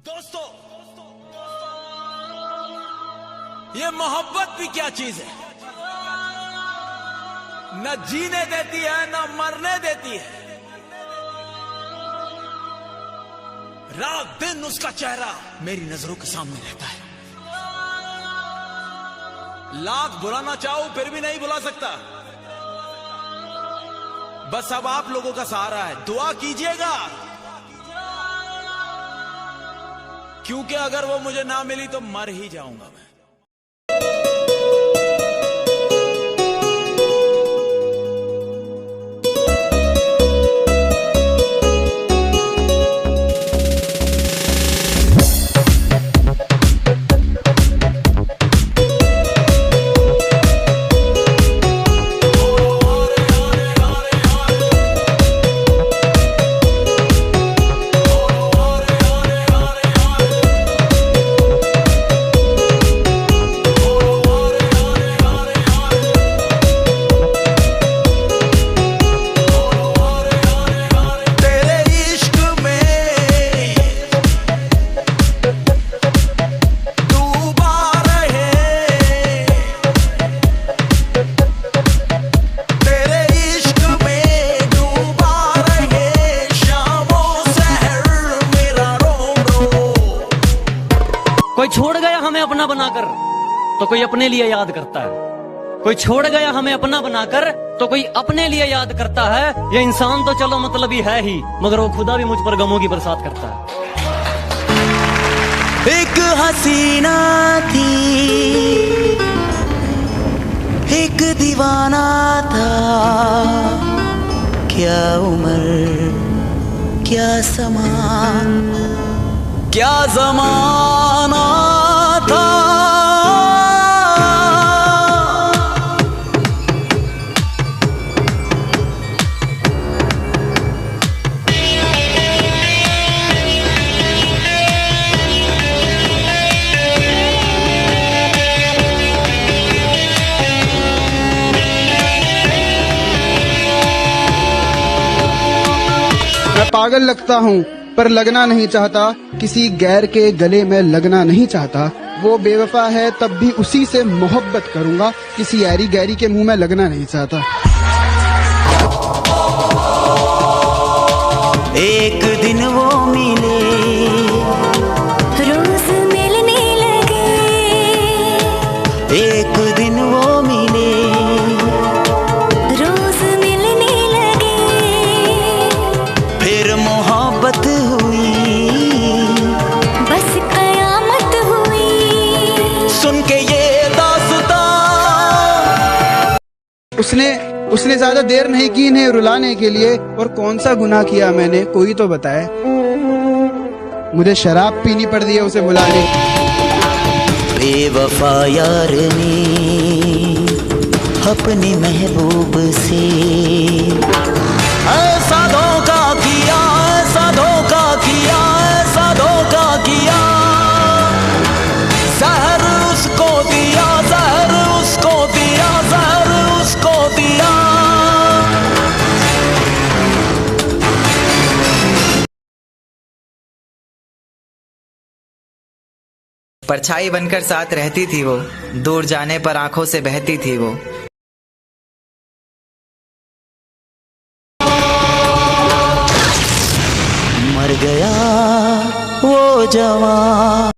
दोस्तों, ये मोहब्बत भी क्या चीज है। न जीने देती है न मरने देती है। रात दिन उसका चेहरा मेरी नजरों के सामने रहता है। लाख बुलाना चाहूं फिर भी नहीं बुला सकता। बस अब आप लोगों का सहारा है, दुआ कीजिएगा, क्योंकि अगर वो मुझे ना मिली तो मर ही जाऊंगा मैं। कोई छोड़ गया हमें अपना बनाकर तो कोई अपने लिए याद करता है। कोई छोड़ गया हमें अपना बनाकर तो कोई अपने लिए याद करता है। ये इंसान तो चलो मतलब ही है ही, मगर वो खुदा भी मुझ पर गमों की बरसात करता है। एक हसीना थी, एक दीवाना था, क्या उम्र क्या समा क्या जमाना था। मैं पागल लगता हूँ पर लगना नहीं चाहता, किसी गैर के गले में लगना नहीं चाहता। वो बेवफा है तब भी उसी से मोहब्बत करूंगा, किसी यारी गैरी के मुंह में लगना नहीं चाहता। एक दिन वो मिले, रोज मिलने लगे। एक दिन वो मिले, रोज मिलने लगे। फिर मोहब्बत हुई, बस कयामत हुई। सुन के ये दास्तां। उसने ज्यादा देर नहीं की इन्हें रुलाने के लिए। और कौन सा गुनाह किया मैंने, कोई तो बताए। मुझे शराब पीनी पड़ती है उसे बुलाने। बेवफा यार ने अपने महबूब से ऐसा धोखा किया, ऐसा धोखा किया, ऐसा धोखा किया। जहर उसको दिया, जहर उसको दिया, जहर उसको दिया। परछाई बनकर साथ रहती थी वो, दूर जाने पर आंखों से बहती थी वो। मर गया वो जवान,